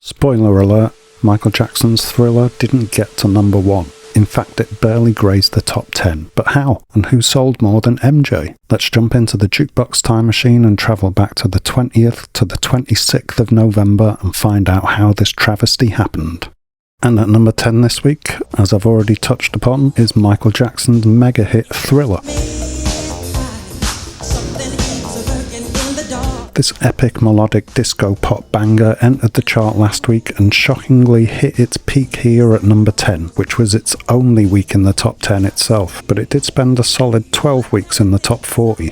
Spoiler alert, Michael Jackson's Thriller didn't get to number 1. In fact, it barely grazed the top 10. But how? And who sold more than MJ? Let's jump into the Jukebox time machine and travel back to the 20th to the 26th of November and find out how this travesty happened. And at number 10 this week, as I've already touched upon, is Michael Jackson's mega hit Thriller. This epic melodic disco pop banger entered the chart last week and shockingly hit its peak here at number 10, which was its only week in the top 10 itself, but it did spend a solid 12 weeks in the top 40.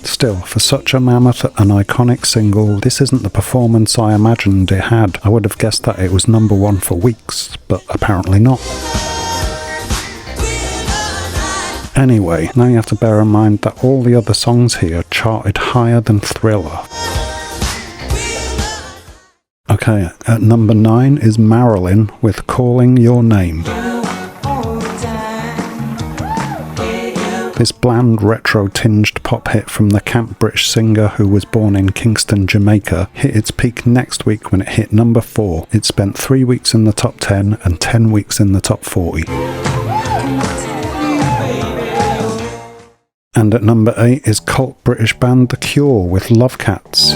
Still, for such a mammoth and iconic single, this isn't the performance I imagined it had. I would have guessed that it was number 1 for weeks, but apparently not. Anyway, now you have to bear in mind that all the other songs here charted higher than Thriller. Okay, at number 9 is Marilyn with Calling Your Name. This bland, retro-tinged pop hit from the camp British singer who was born in Kingston, Jamaica, hit its peak next week when it hit number 4. It spent 3 weeks in the top 10 and 10 weeks in the top 40. And at number 8 is cult British band The Cure with Love Cats.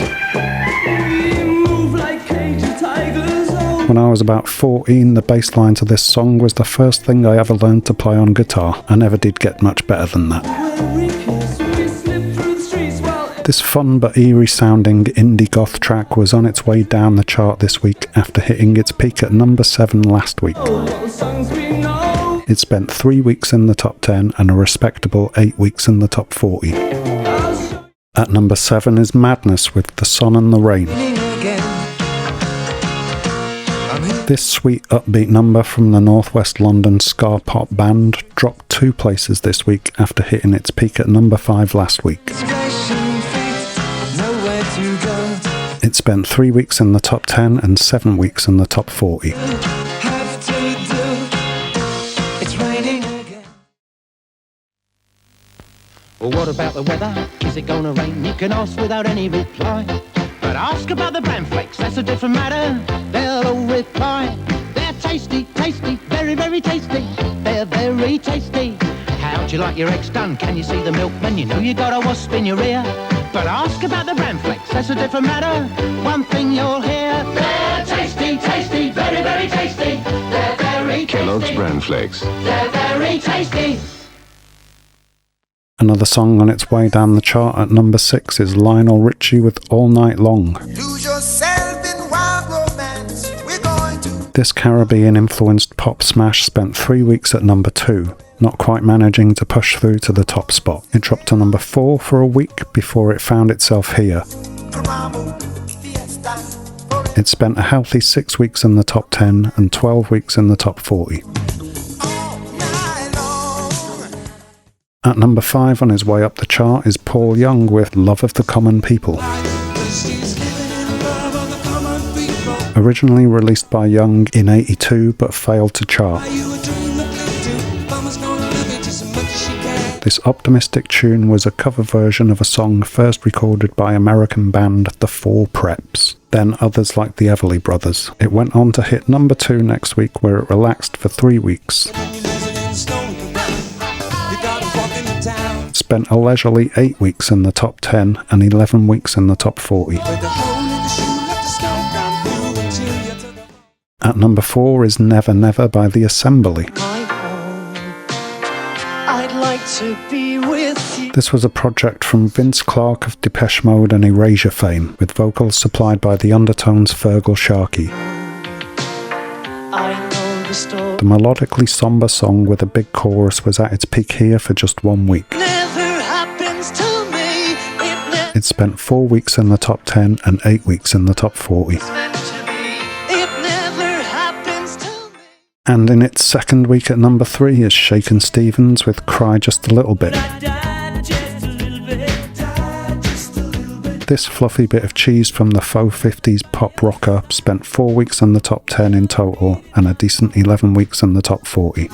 When I was about 14, the bass line to this song was the first thing I ever learned to play on guitar. I never did get much better than that. This fun but eerie sounding indie goth track was on its way down the chart this week after hitting its peak at number 7 last week. It spent 3 weeks in the top 10 and a respectable 8 weeks in the top 40. At number 7 is Madness with The Sun and the Rain. This sweet upbeat number from the Northwest London ska pop band dropped 2 places this week after hitting its peak at number 5 last week. It spent 3 weeks in the top 10 and 7 weeks in the top 40. Well, what about the weather? Is it gonna rain? You can ask without any reply. But ask about the bran flakes, that's a different matter. They'll all reply. They're tasty, tasty, very, very tasty. They're very tasty. How'd you like your eggs done? Can you see the milkman? You know you got a wasp in your ear. But ask about the bran flakes, that's a different matter. One thing you'll hear. They're tasty, tasty, very, very tasty. They're very tasty. Kellogg's bran flakes. They're very tasty. Another song on its way down the chart at number 6 is Lionel Richie with All Night Long. Lose yourself in wild romance. We're going to. This Caribbean-influenced pop smash spent 3 weeks at number 2, not quite managing to push through to the top spot. It dropped to number 4 for a week before it found itself here. It spent a healthy 6 weeks in the top 10 and 12 weeks in the top 40. At number 5 on his way up the chart is Paul Young with Love of the Common People. Originally released by Young in '82 but failed to chart. This optimistic tune was a cover version of a song first recorded by American band The Four Preps, then others like the Everly Brothers. It went on to hit number 2 next week where it relaxed for 3 weeks. Spent a leisurely 8 weeks in the top 10 and 11 weeks in the top 40. At number 4 is Never Never by The Assembly. I'd like to be with you. This was a project from Vince Clarke of Depeche Mode and Erasure fame, with vocals supplied by the Undertones' Fergal Sharkey. I know the story. The melodically somber song with a big chorus was at its peak here for just 1 week. It spent 4 weeks in the top 10 and 8 weeks in the top 40. And in its second week at number 3 is Shakin' Stevens with Cry Just a Little Bit. This fluffy bit of cheese from the faux 50s pop rocker spent 4 weeks in the top 10 in total and a decent 11 weeks in the top 40.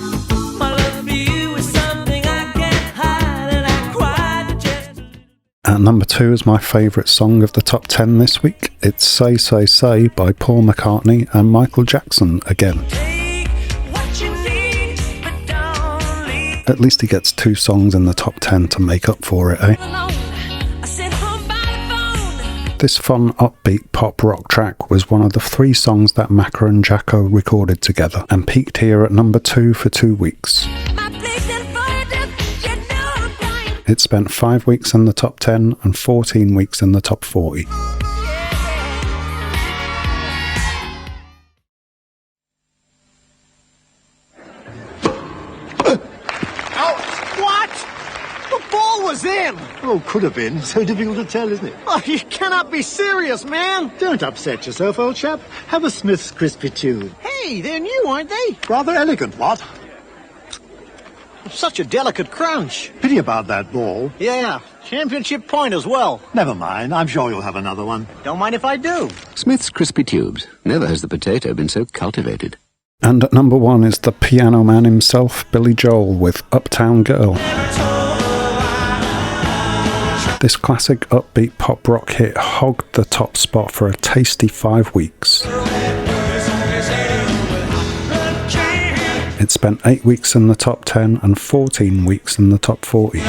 At number 2 is my favourite song of the top 10 this week. It's Say Say Say by Paul McCartney and Michael Jackson again. At least he gets 2 songs in the top 10 to make up for it, eh? This fun, upbeat pop rock track was one of the 3 songs that Macca and Jacko recorded together and peaked here at number 2 for 2 weeks. It spent 5 weeks in the top 10 and 14 weeks in the top 40. In. Oh, could have been. So difficult to tell, isn't it? Oh, you cannot be serious, man. Don't upset yourself, old chap. Have a Smith's Crispy Tube. Hey, they're new, aren't they? Rather elegant, what? Such a delicate crunch. Pity about that ball. Yeah, championship point as well. Never mind. I'm sure you'll have another one. Don't mind if I do. Smith's Crispy Tubes. Never has the potato been so cultivated. And at number 1 is the piano man himself, Billy Joel, with Uptown Girl. This classic upbeat pop rock hit hogged the top spot for a tasty 5 weeks. It spent 8 weeks in the top 10 and 14 weeks in the top 40.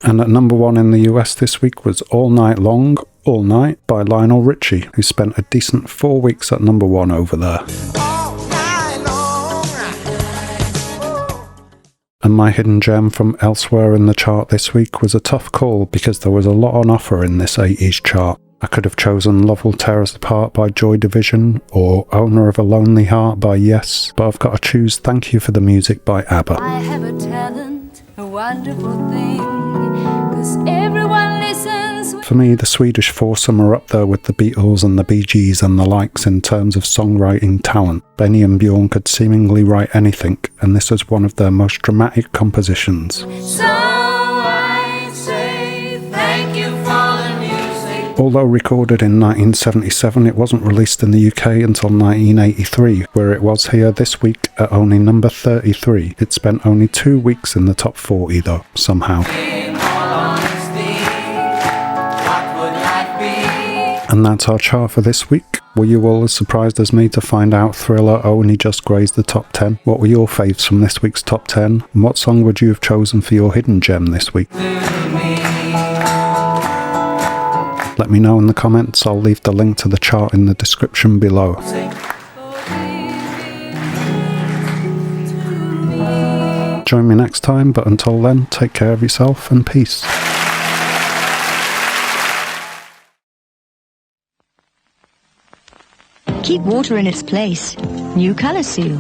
And at number 1 in the US this week was All Night Long, All Night by Lionel Richie, who spent a decent 4 weeks at number 1 over there. And my hidden gem from elsewhere in the chart this week was a tough call because there was a lot on offer in this 80s chart. I could have chosen Love Will Tear Us Apart by Joy Division or Owner of a Lonely Heart by Yes, but I've got to choose Thank You for the Music by ABBA. I have a talent, a wonderful thing, 'cause everyone listens. For me, the Swedish foursome are up there with the Beatles and the Bee Gees and the likes in terms of songwriting talent. Benny and Bjorn could seemingly write anything, and this was one of their most dramatic compositions. So I say thank you for the music. Although recorded in 1977, it wasn't released in the UK until 1983, where it was here this week at only number 33. It spent only 2 weeks in the top 40 though, somehow. And that's our chart for this week. Were you all as surprised as me to find out Thriller only just grazed the top 10? What were your faves from this week's top 10? And what song would you have chosen for your hidden gem this week? Let me know in the comments. I'll leave the link to the chart in the description below. Join me next time, but until then, take care of yourself and peace. Keep water in its place. New Color Seal,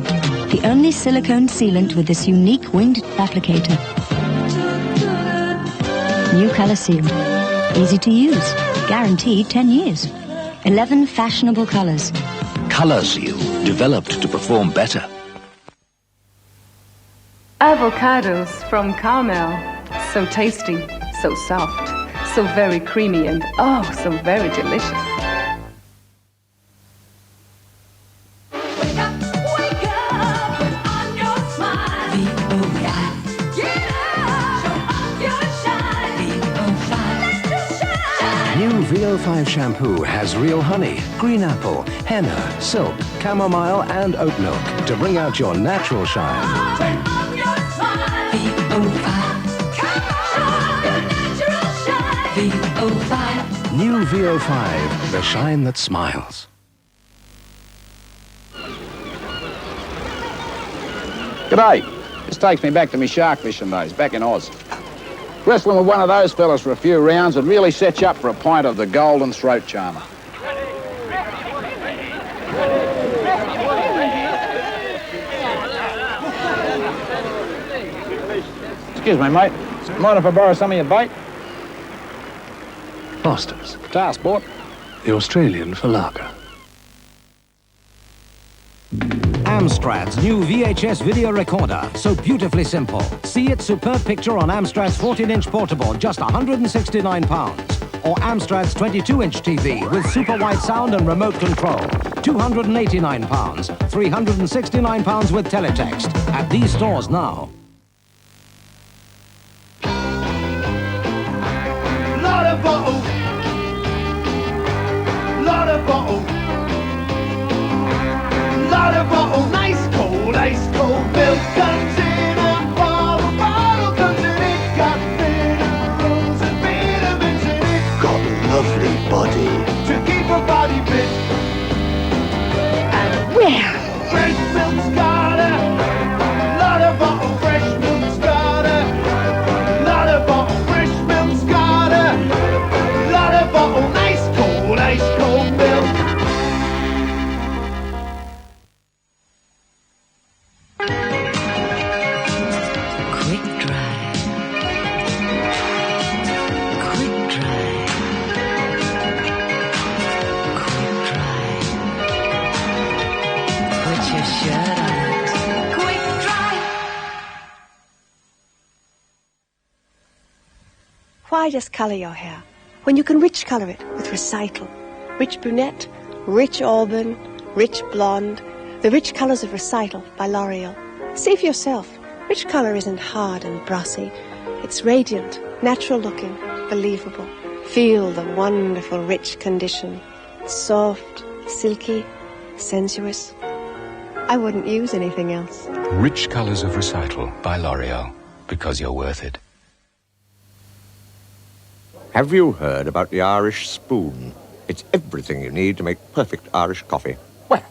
the only silicone sealant with this unique winged applicator. New Color Seal, easy to use, guaranteed 10 years. 11 fashionable colors. Color Seal, developed to perform better. Avocados from Carmel. So tasty, so soft, so very creamy, and oh, so very delicious. New VO5 shampoo has real honey, green apple, henna, silk, chamomile, and oat milk to bring out your natural shine. New VO5, the shine that smiles. G'day. This takes me back to me shark fishing days, back in Oz. Wrestling with one of those fellas for a few rounds would really set you up for a pint of the golden throat charmer. Excuse me, mate. Mind if I borrow some of your bait? Foster's, Tar sport. the Australian for lager. Amstrad's new VHS video recorder, so beautifully simple. See its superb picture on Amstrad's 14-inch portable, just £169. Or Amstrad's 22-inch TV with super wide sound and remote control, £289. £369 with teletext. At these stores now. of bottle. Lot of bottle. Lot of bottle. Nice cold, ice cold milk comes in a bottle. Bottle comes in it. Got minerals and vitamins in it. Got a lovely body. To keep a body fit. And well, fresh milk's got a lot of bottle. Fresh milk's got a lot of bottle. Fresh milk's got a lot of bottle. Nice cold, ice cold milk. Quick dry. Quick dry. Quick dry. Put your shirt on it. Quick dry. Why just colour your hair when you can rich colour it with Recycle? Rich brunette, rich auburn, rich blonde. The rich colours of Recycle by L'Oreal. See for yourself. Rich colour isn't hard and brassy. It's radiant, natural looking, believable. Feel the wonderful rich condition. Soft, silky, sensuous. I wouldn't use anything else. Rich colours of Recital by L'Oreal, because you're worth it. Have you heard about the Irish spoon? It's everything you need to make perfect Irish coffee. Well,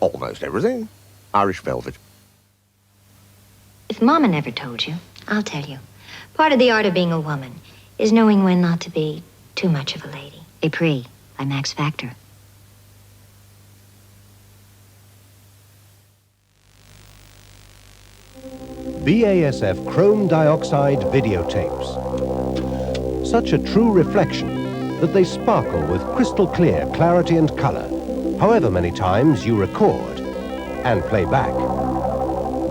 almost everything. Irish velvet. If Mama never told you, I'll tell you. Part of the art of being a woman is knowing when not to be too much of a lady. Épris by Max Factor. BASF chrome dioxide videotapes. Such a true reflection that they sparkle with crystal clear clarity and color, however many times you record and play back.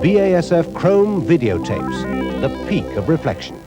BASF chrome videotapes, the peak of reflection.